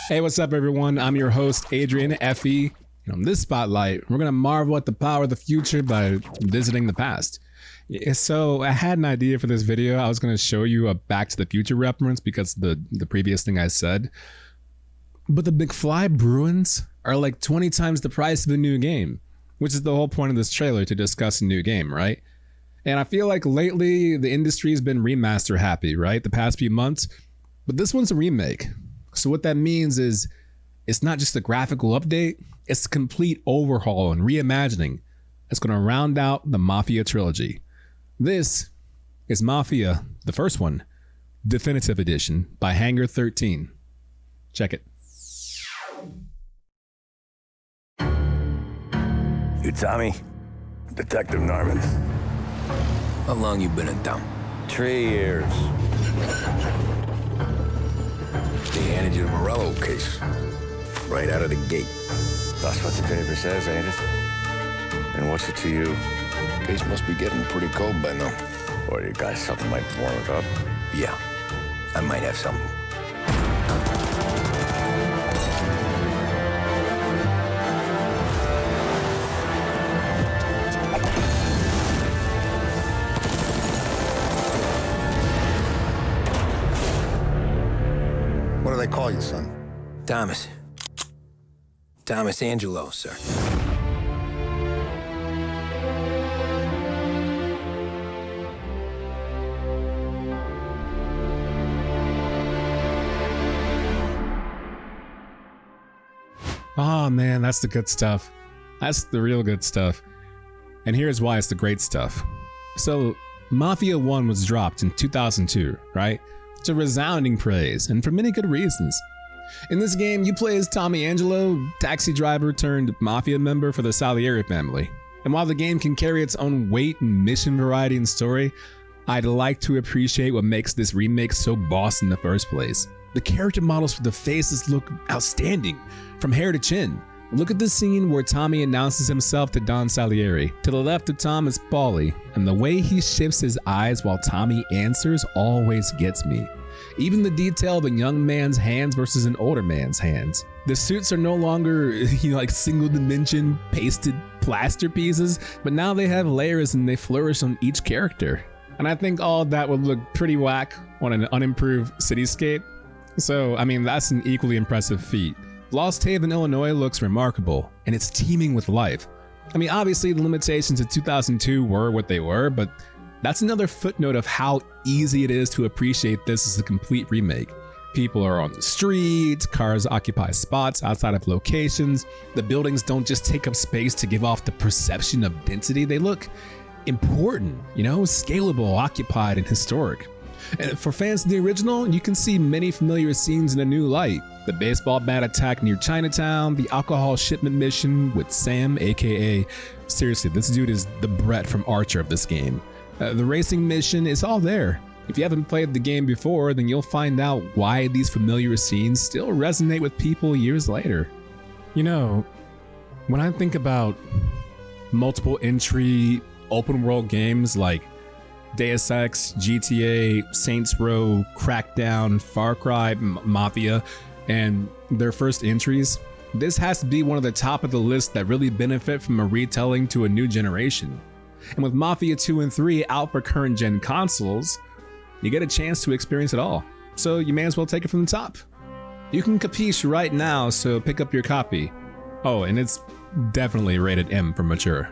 Hey, what's up, everyone? I'm your host, ADRIAN F.E. And on this spotlight, we're going to marvel at the power of the future by visiting the past. So I had an idea for this video. I was going to show you a Back to the Future reference because the previous thing I said. But the McFly Bruins are like 20 times the price of a new game, which is the whole point of this trailer, to discuss a new game, right? And I feel like lately the industry's been remaster happy, right? The past few months. But this one's a remake. So what that means is it's not just a graphical update, it's a complete overhaul and reimagining that's going to round out the Mafia trilogy. This is Mafia, the first one, Definitive Edition by Hangar 13. Check it. You Tommy? Detective Norman. How long you been in town? 3 years. They handed you the Morello case. Right out of the gate. That's what the paper says, ain't it? And what's it to you? Case must be getting pretty cold by now. Or you got something might warm it up? Yeah, I might have something. What do they call you, son? Thomas. Thomas Angelo, sir. Oh man, that's the good stuff. That's the real good stuff. And here's why it's the great stuff. So, Mafia 1 was dropped in 2002, right? To resounding praise, and for many good reasons. In this game, you play as Tommy Angelo, taxi driver turned mafia member for the Salieri family. And while the game can carry its own weight and mission variety and story, I'd like to appreciate what makes this remake so boss in the first place. The character models for the faces look outstanding, from hair to chin. Look at the scene where Tommy announces himself to Don Salieri. To the left of Tom is Paulie, and the way he shifts his eyes while Tommy answers always gets me. Even the detail of a young man's hands versus an older man's hands. The suits are no longer, like single dimension pasted plaster pieces, but now they have layers and they flourish on each character. And I think all of that would look pretty whack on an unimproved cityscape. So, I mean, that's an equally impressive feat. Lost Haven, Illinois looks remarkable, and it's teeming with life. I mean, obviously the limitations of 2002 were what they were, but that's another footnote of how easy it is to appreciate this as a complete remake. People are on the streets, cars occupy spots outside of locations, the buildings don't just take up space to give off the perception of density, they look important, scalable, occupied, and historic. And for fans of the original, you can see many familiar scenes in a new light. The baseball bat attack near Chinatown, the alcohol shipment mission with Sam, aka, seriously, this dude is the Brett from Archer of this game. The racing mission is all there. If you haven't played the game before, then you'll find out why these familiar scenes still resonate with people years later. When I think about multiple entry open world games like Deus Ex, GTA, Saints Row, Crackdown, Far Cry, Mafia, and their first entries, this has to be one of the top of the list that really benefit from a retelling to a new generation. And with Mafia 2 and 3 out for current gen consoles, you get a chance to experience it all. So you may as well take it from the top. You can capiche right now, so pick up your copy. Oh, and it's definitely rated M for mature.